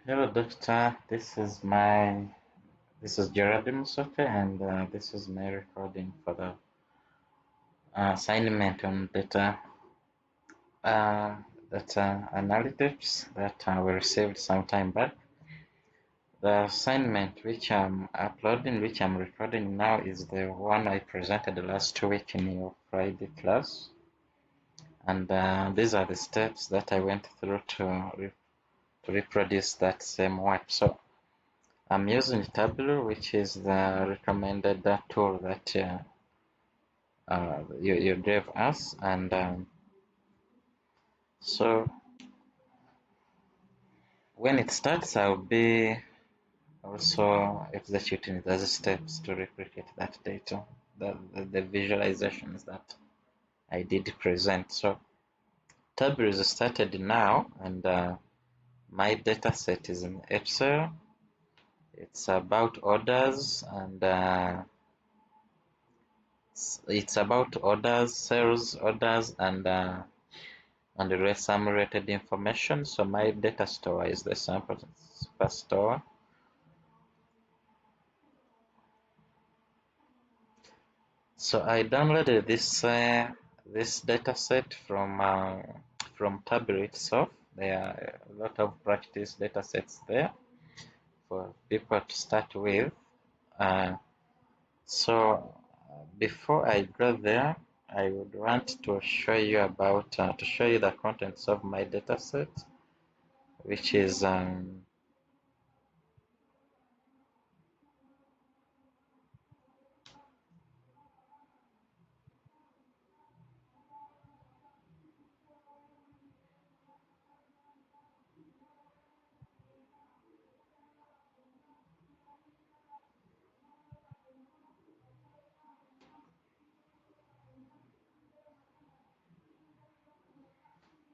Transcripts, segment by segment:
Hello, doctor. This is Geraldine Musoke, and this is my recording for the assignment on uh, data analytics that we received some time back. The assignment which I'm uploading, which I'm recording now, is the one I presented last week in your Friday class, and these are the steps that I went through to reproduce that same work. So I'm using Tableau, which is the recommended tool that you gave us, and so when it starts, I'll be also executing the steps to replicate that data, the visualizations that I did present. So Tableau is started now, and my data set is in Excel. It's about orders, and it's about orders, sales orders, and some related information. So my data store is the sample store. So I downloaded this data set from Tableau itself. There are a lot of practice data sets there for people to start with. Uh, so before I go there, I would want to show you the contents of my data set, which is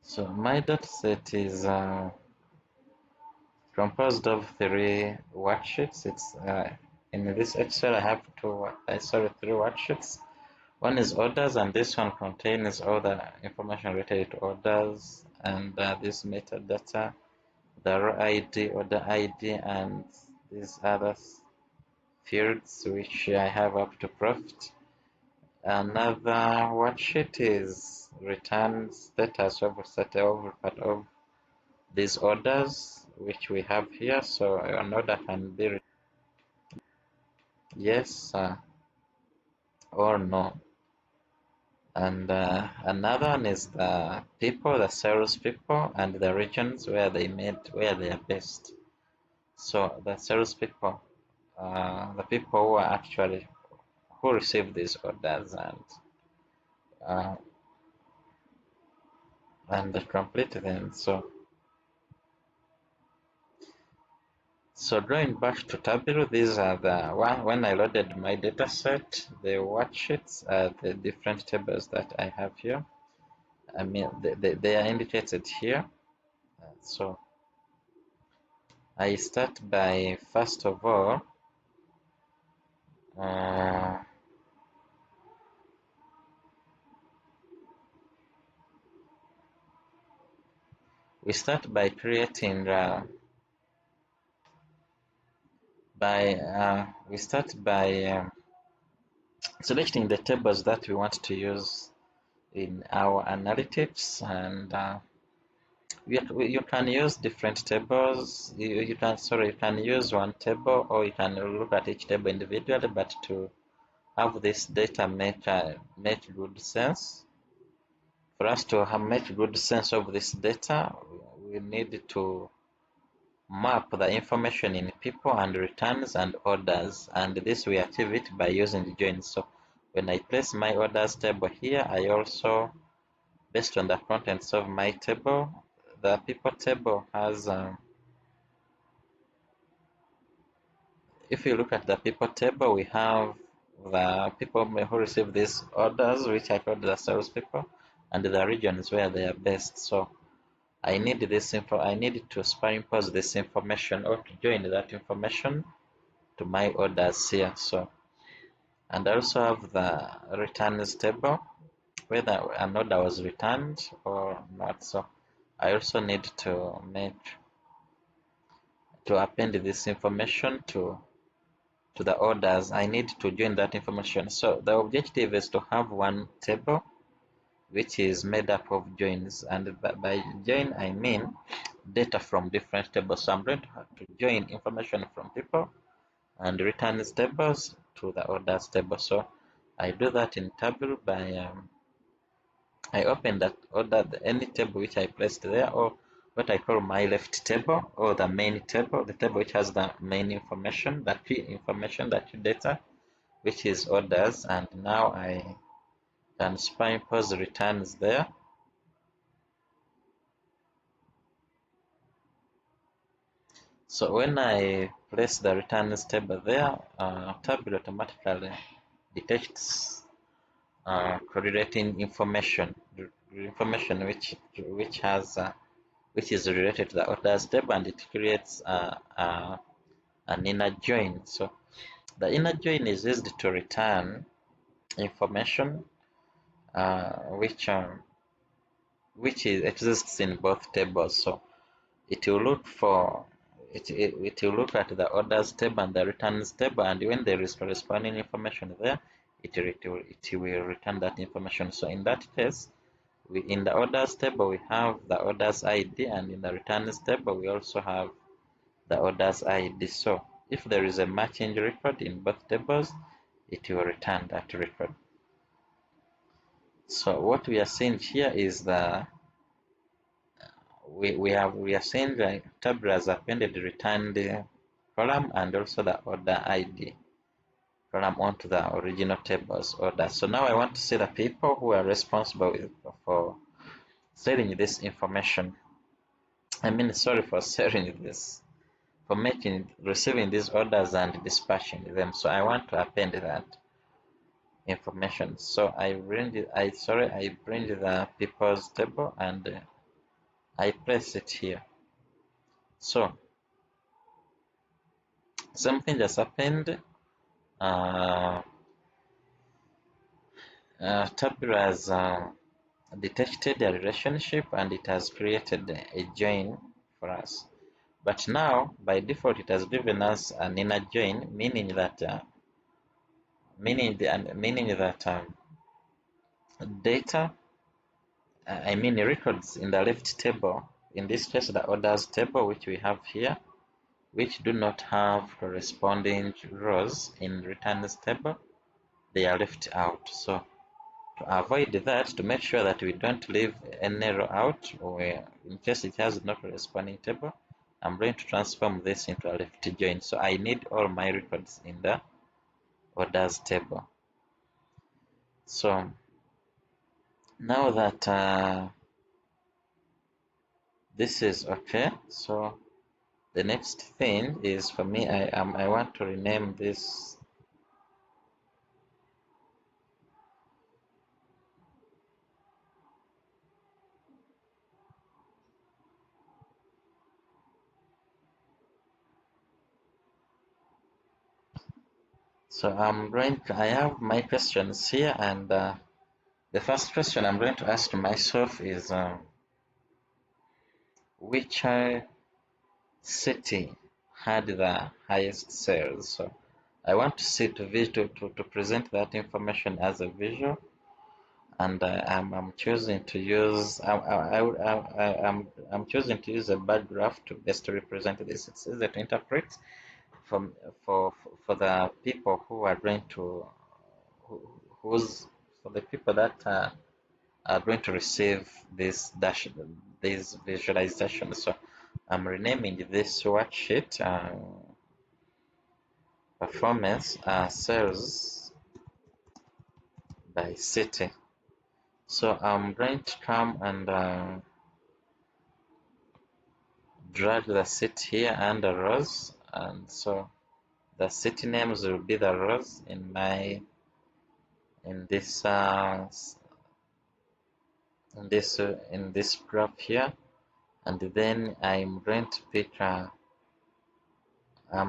so my data set is composed of three worksheets. It's in this Excel I have three worksheets. One is orders, and this one contains all the information related to orders and this metadata, the row ID, order ID, and these other fields which I have up to profit. Another worksheet is return status of every part of these orders which we have here. So an order can be yes or no. And another one is the people, the sales people, and the regions where they are based. So the sales people, the people who are actually who receive these orders uh, and complete them. So going back to Tableau, these are the one when I loaded my data set, the worksheets are the different tables that I have here. I mean, they are indicated here. So I start by, first of all, uh, we start by creating, we start by selecting the tables that we want to use in our analytics, and you can use different tables. You can use one table, or you can look at each table individually, but to have this data make good sense. For us to make good sense of this data, we need to map the information in people and returns and orders, and this we achieve it by using join. So when I place my orders table here, I also, based on the contents of my table, the people table has if you look at the people table, we have the people who receive these orders, which I call the sales people, and the regions where they are based. So I need this info. I need to superimpose this information or to join that information to my orders here. So, and I also have the returns table, whether an order was returned or not. So I also need to make to append this information to the orders, I need to join that information. So the objective is to have one table which is made up of joins, and by join I mean data from different tables. So I'm going to have to join information from people and returns tables to the orders table. So I do that in Tableau by I open that order, any table which I placed there, or what I call my left table, or the main table, the table which has the main information, the key information, the key data, which is orders. And now I can impose returns there. So when I place the returns table there, Tableau automatically detects correlating information, which has which is related to the orders table, and it creates an inner join. So the inner join is used to return information which exists in both tables. So it will look for it will look at the orders table and the returns table, and when there is corresponding information there, it will return that information. So in that case, in the orders table we have the orders ID, and in the returns table we also have the orders ID. So if there is a matching record in both tables, it will return that record. So what we are seeing here is the we are seeing the Tableau has appended the returned column and also the order ID column onto the original table's order. So now I want to see the people who are responsible for selling this information. I mean, sorry, for selling this, for receiving these orders and dispatching them. So I want to append that information. So I bring the people's table and I place it here. So something just happened. Tableau has detected a relationship and it has created a join for us. But now, by default, it has given us an inner join, meaning that data, I mean records in the left table, in this case the orders table which we have here, which do not have corresponding rows in returns table, they are left out. So to avoid that, to make sure that we don't leave any row out, or in case it has no corresponding table, I'm going to transform this into a left join. So I need all my records in the orders table. So now that this is okay, so the next thing is for me, I want to rename this. So I have my questions here, and the first question I'm going to ask myself is which city had the highest sales? So I want to see to present that information as a visual, and I'm choosing to use I'm choosing to use a bar graph to best represent this. It's easy to interpret from for the people who are going to who's for the people that are going to receive this visualization. So I'm renaming this worksheet performance sales by city. So I'm going to come and drag the city here under rows, and so the city names will be the rows in my in this in this graph here, and then I'm going to pick I'm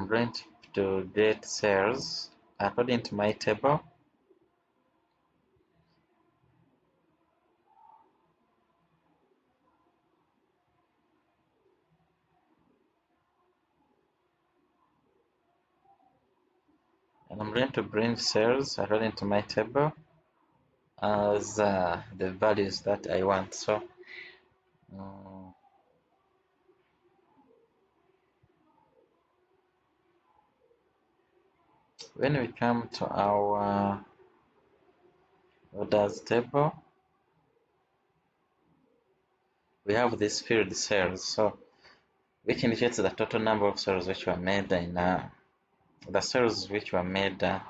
going to get sales according to my table. I'm going to bring sales according to my table as the values that I want. So um, when we come to our orders table, we have this field sales, so which indicates the total number of sales which were made in the sales which were made per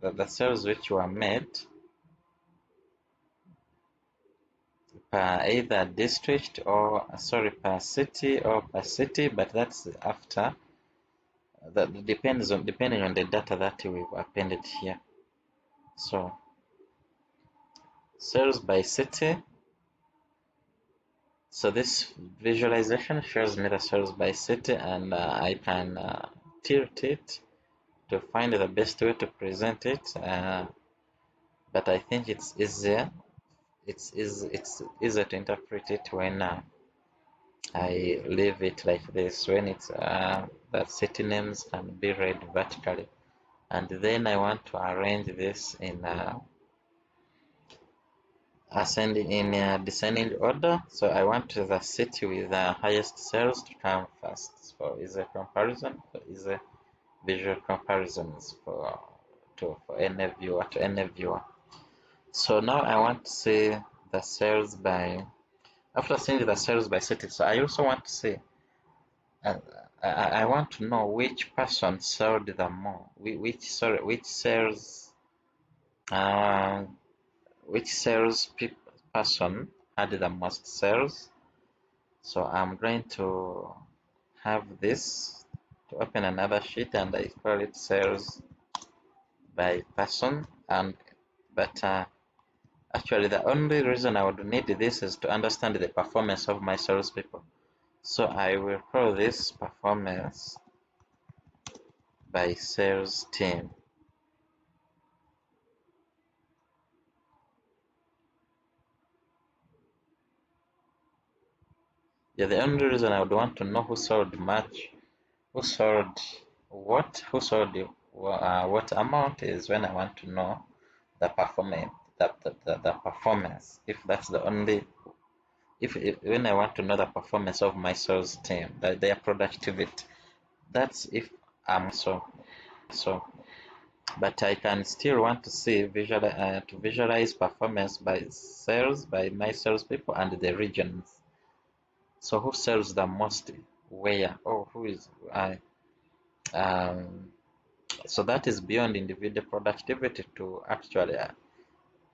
the sales which were made per either district or per city or per city, but that's after that depends on depending on the data that we've appended here. So sales by city. So this visualization shows me the sales by city, and I can tilt it to find the best way to present it. But I think it's easier. It's easier to interpret it when I leave it like this. When it's that city names can be read vertically, and then I want to arrange this in ascending in descending order. So I want the city with the highest sales to come first for easy comparison, for easy visual comparisons for any viewer to any viewer. So now I want to see the sales by after seeing the sales by city. So I also want to see uh, I want to know which person sold the more, uh, which person had the most sales. So I'm going to have this to open another sheet, and I call it sales by person. And but actually the only reason I would need this is to understand the performance of my salespeople. So I will call this performance by sales team. Yeah, the only reason I would want to know who sold much, who sold who sold what amount is when I want to know the performance, the performance. If that's the only, if when I want to know the performance of my sales team, their productivity, that's if I'm so. But I can still want to see to visualize performance by sales by my salespeople and the regions. So who sells the most where, or who is um, so that is beyond individual productivity to actually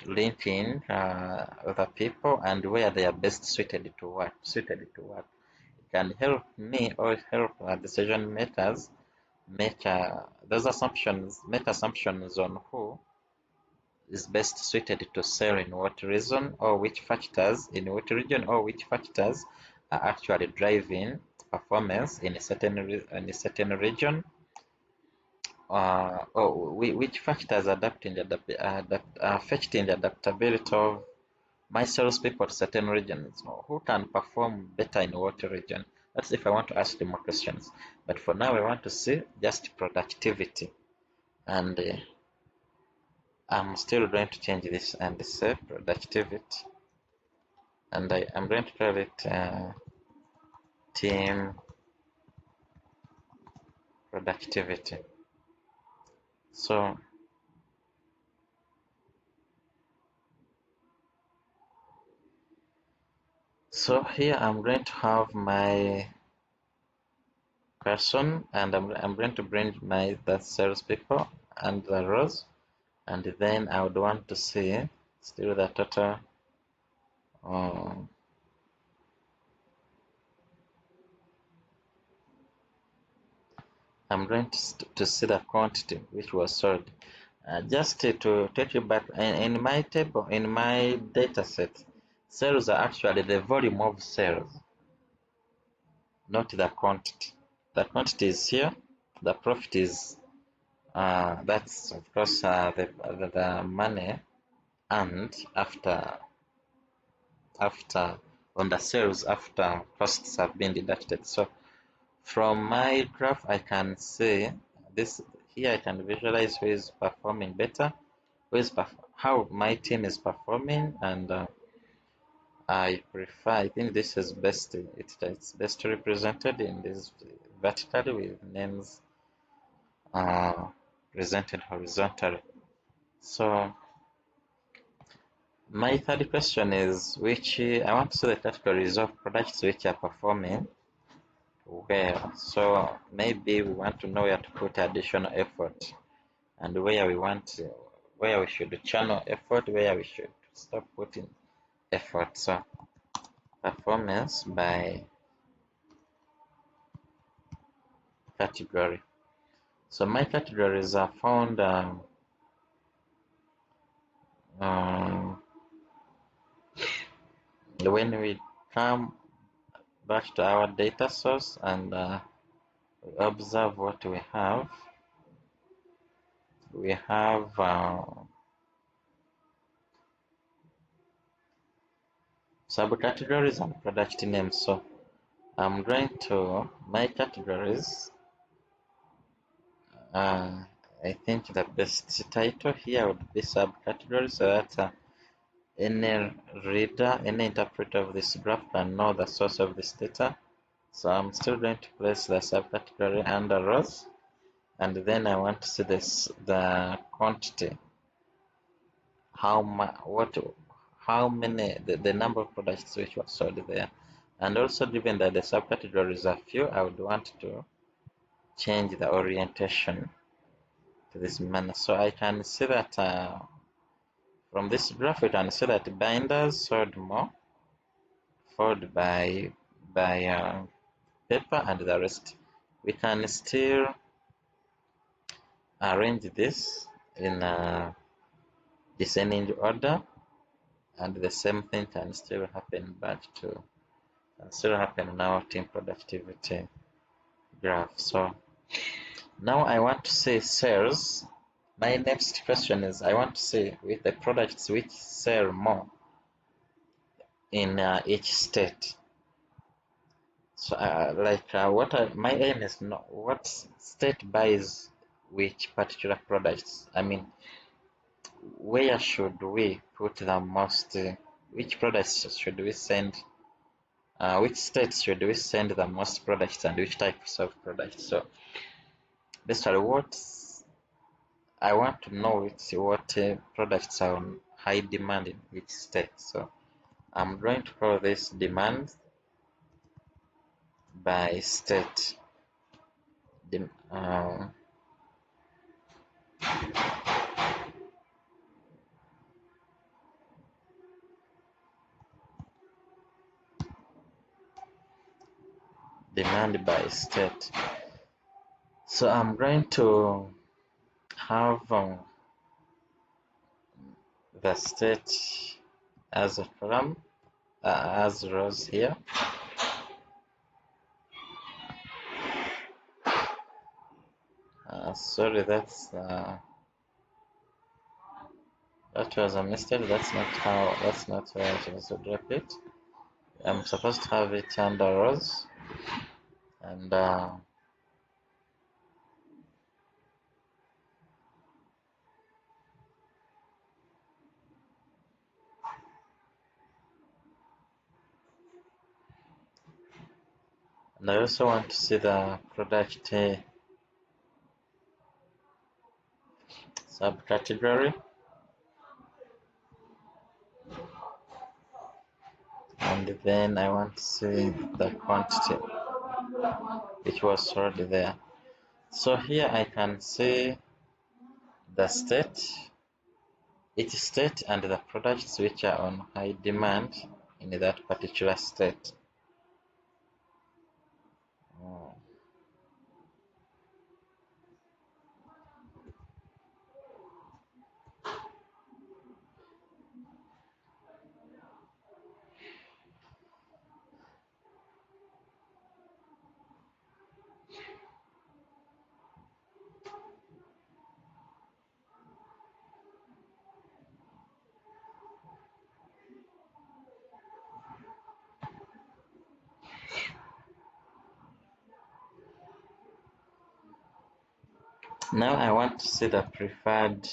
link in other people and where they are best suited to work. It can help me or help decision makers make make assumptions on who is best suited to sell in what region, or which factors in what region, or which factors are actually driving performance in a certain region, or which factors affecting the adaptability of my salespeople to certain regions. Who can perform better in what region? That's if I want to ask them more questions. But for now, I want to see just productivity, and I'm still going to change this and say productivity, and I'm going to call it team productivity. So here I'm going to have my person, and I'm going to bring the salespeople and the rows, and then I would want to see still the total. Um, I'm going to see the quantity which was sold. Just to take you back, in my table, in my data set, sales are actually the volume of sales, not the quantity. The quantity is here. The profit is that's of course the money earned after on the sales after costs have been deducted. So From my graph, I can see this here. I can visualize who is performing better, how my team is performing, and I think this is best. It's best represented in this vertically with names presented horizontally. So my third question is I want to see the categories of products which are performing well. So maybe we want to know where to put additional effort and where we should channel effort, where we should stop putting effort. So performance by category. So my categories are found um, when we come back to our data source and observe what we have. We have subcategories and product names. So I'm going to my categories. I think the best title here would be subcategory, so that any reader, any interpreter of this graph can know the source of this data. So I'm still going to place the subcategory under rows, and then I want to see the quantity, the number of products which were sold there. And also, given that the subcategories are few, I would want to change the orientation to this manner. So I can see that from this graph, we can see that binders sold more, followed by paper and the rest. We can still arrange this in descending order, and the same thing can still happen in our team productivity graph. So now I want to say sales. My next question is I want to say with the products which sell more in each state. So my aim is not what state buys which particular products. I mean, where should we put the most? Which products should we send? Which states should we send the most products and which types of products? So basically, what I want to know what products are on high demand in each state. So I'm going to call this demand by state. Demand by state. So I'm going to have the state as a column, as rows here. Sorry, that was a mistake. That's not where I'm supposed to drop it. I'm supposed to have it under rows, and I also want to see the product subcategory, and then I want to see the quantity which was sold there. So here I can see the state, each state, and the products which are on high demand in that particular state. Now I want to see the preferred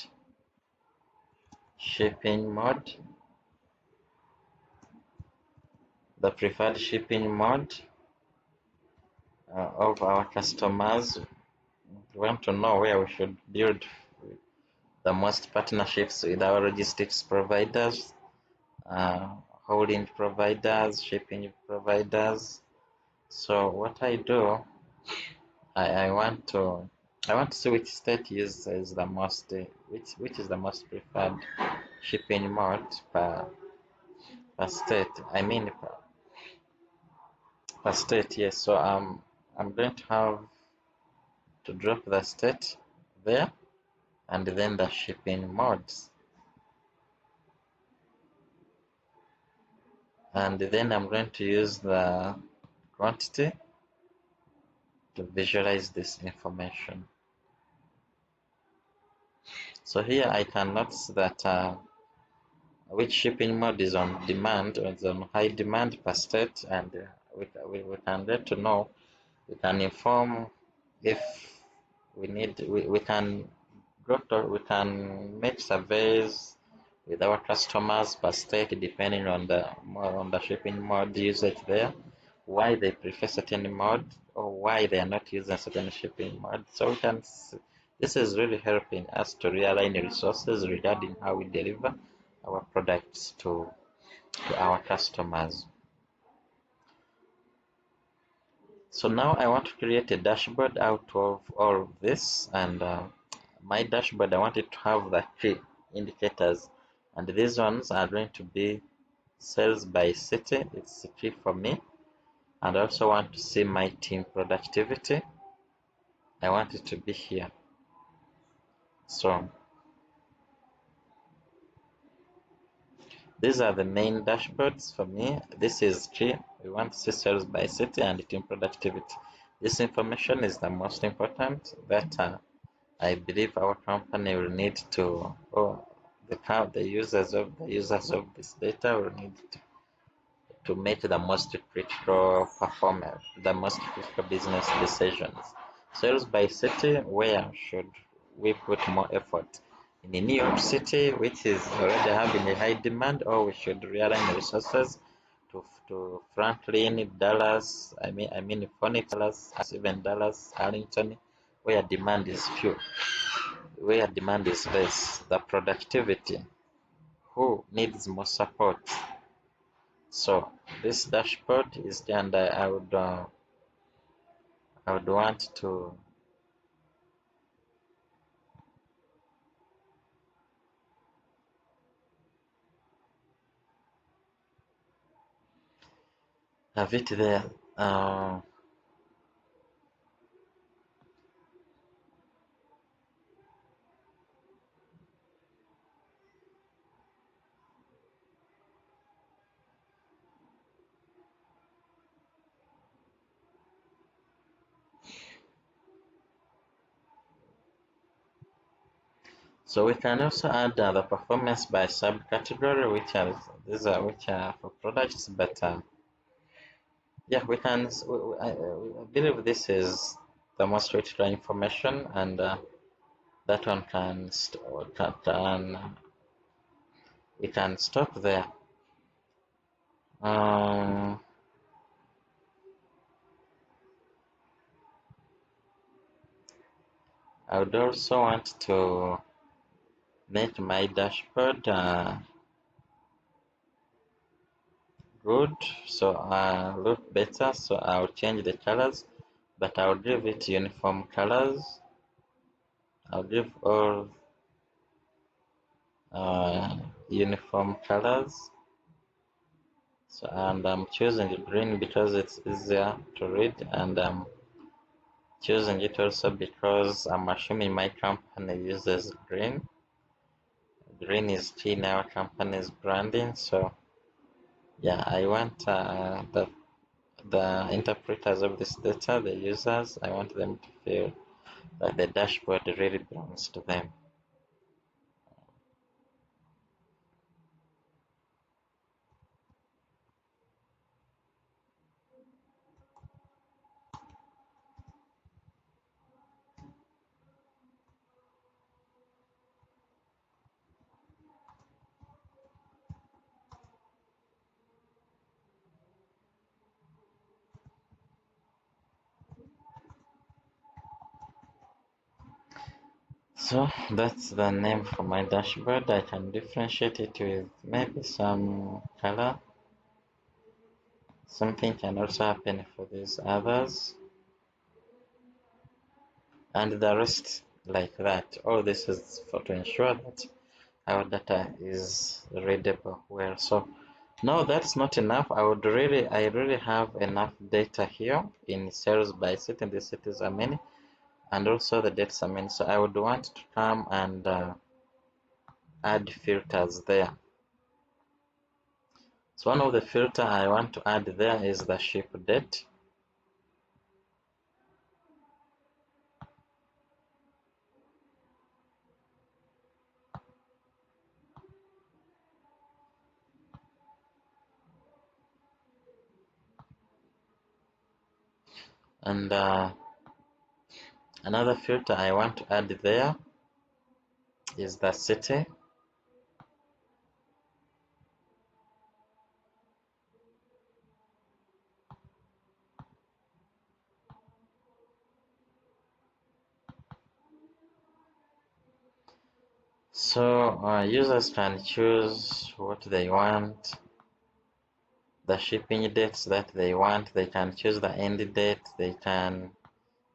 shipping mode. The preferred shipping mode of our customers. We want to know where we should build the most partnerships with our logistics providers, holding providers, shipping providers. So what I do, I want to see which state is the most which is the most preferred shipping mode per state. I mean per state, yes. So I'm going to have to drop the state there and then the shipping modes. And then I'm going to use the quantity to visualize this information. So here I can notice that which shipping mode is on demand or is on high demand per state, and we can get to know, we can inform if we can we can make surveys with our customers per state depending on the shipping mode usage there, why they prefer certain mode or why they are not using certain shipping mode. So we can this is really helping us to realign resources regarding how we deliver our products to our customers. So now I want to create a dashboard out of all of this, and my dashboard, I want it to have the key indicators, and these ones are going to be sales by city. It's key for me, and I also want to see my team productivity. I want it to be here. So these are the main dashboards for me. This is key. We want to see sales by city and team productivity. This information is the most important that I believe our company will need to, or the users of this data will need to make the most critical performance, the most critical business decisions. Sales by city, where should we put more effort? In New York City, which is already having a high demand, or we should realign resources to Franklin, Dallas, I mean Phoenix, Dallas, even Dallas, Arlington, where demand is few, where demand is less, the productivity, who needs more support. So this dashboard is there, and I would want to have it there. So we can also add the performance by subcategory, which are for products, but yeah, we can. I believe this is the most critical information, and that one we can stop there. Um, I would also want to make my dashboard good, so look better. So I'll change the colors, but I'll give it uniform colors. I'll give all uniform colors. So, and I'm choosing green because it's easier to read, and I'm choosing it also because I'm assuming my company uses green. Green is key in our company's branding. So yeah, I want the interpreters of this data, the users, I want them to feel that the dashboard really belongs to them. So that's the name for my dashboard. I can differentiate it with maybe some color. Something can also happen for these others. And the rest like that. All this is for to ensure that our data is readable well. So no, that's not enough. I really have enough data here in sales by setting the cities are many, and also the dates are many. So I would want to come and add filters there. So one of the filter I want to add there is the ship date. And another filter I want to add there is the city. So users can choose what they want, the shipping dates that they want. They can choose the end date. They can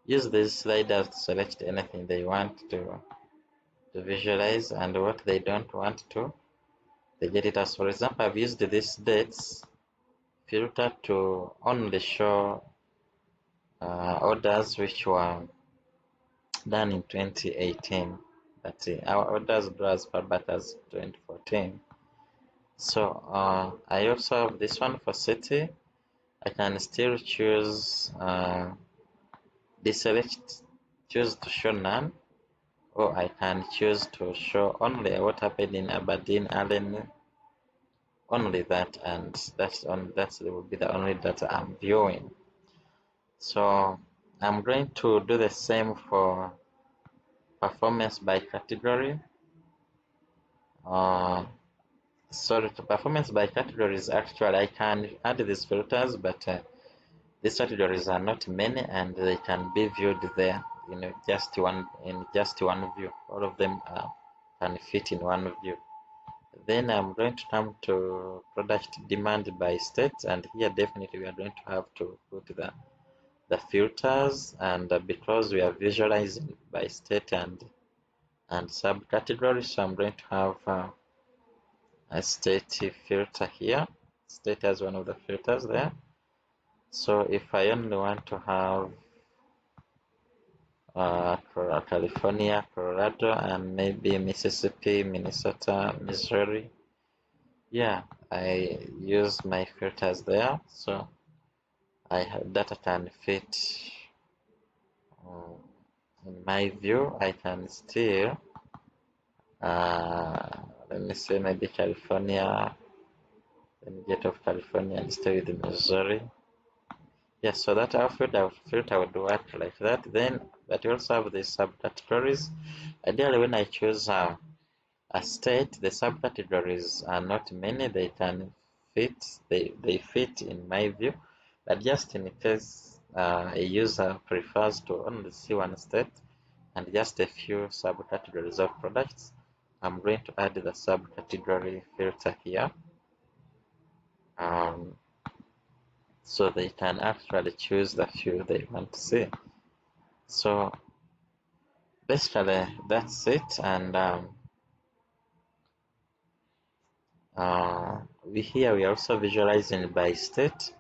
use these sliders to select anything they want to visualize, and what they don't want to, they get it. As for example, I've used this dates filter to only show orders which were done in 2018. That's it. Our orders browse per but as 2014. So I also have this one for city. I can still choose deselect, choose to show none, or I can choose to show only what happened in Aberdeen, Allen, only that, and that will be the only data I'm viewing. So I'm going to do the same for performance by category. Sorry, to performance by categories, actually I can add these filters, but these categories are not many, and they can be viewed there just one view. All of them can fit in one view. Then I'm going to come to product demand by state, and here definitely we are going to have to put the filters, and because we are visualizing by state and subcategory, so I'm going to have a state filter here. State as one of the filters there. So if I only want to have California, Colorado, and maybe Mississippi, Minnesota, Missouri, yeah, I use my filters there. So I have data can fit in my view. I can still let me say maybe California. Let me get off California and stay with Missouri. Yes, so that our filter would work like that. Then, but you also have the subcategories. Ideally, when I choose a state, the subcategories are not many. They can fit. They fit in my view. But just in case a user prefers to only see one state and just a few subcategories of products, I'm going to add the subcategory filter here. So they can actually choose the few they want to see. So basically that's it, and we are also visualizing by state.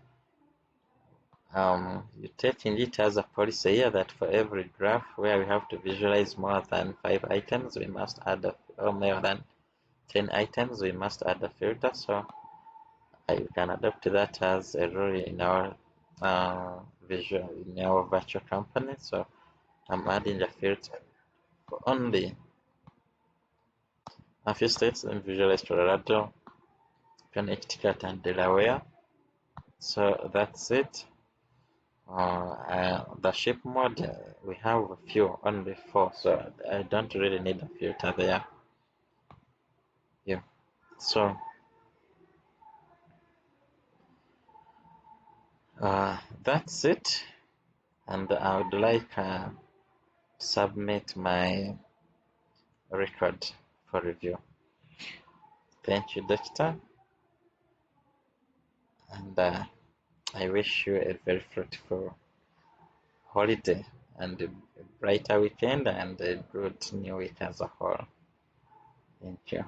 You taking it as a policy here that for every graph where we have to visualize more than 5 items, we must add or more than 10 items, we must add a filter. So I can adopt that as a rule in our virtual company. So I'm adding a filter for only a few states in Visualize Colorado, Connecticut, and Delaware. So that's it. The shape mode, we have a few, only 4, so I don't really need a filter there. Yeah. So that's it, and I would like to submit my record for review. Thank you, Dexter, and I wish you a very fruitful holiday and a brighter weekend and a good new week as a whole. Thank you.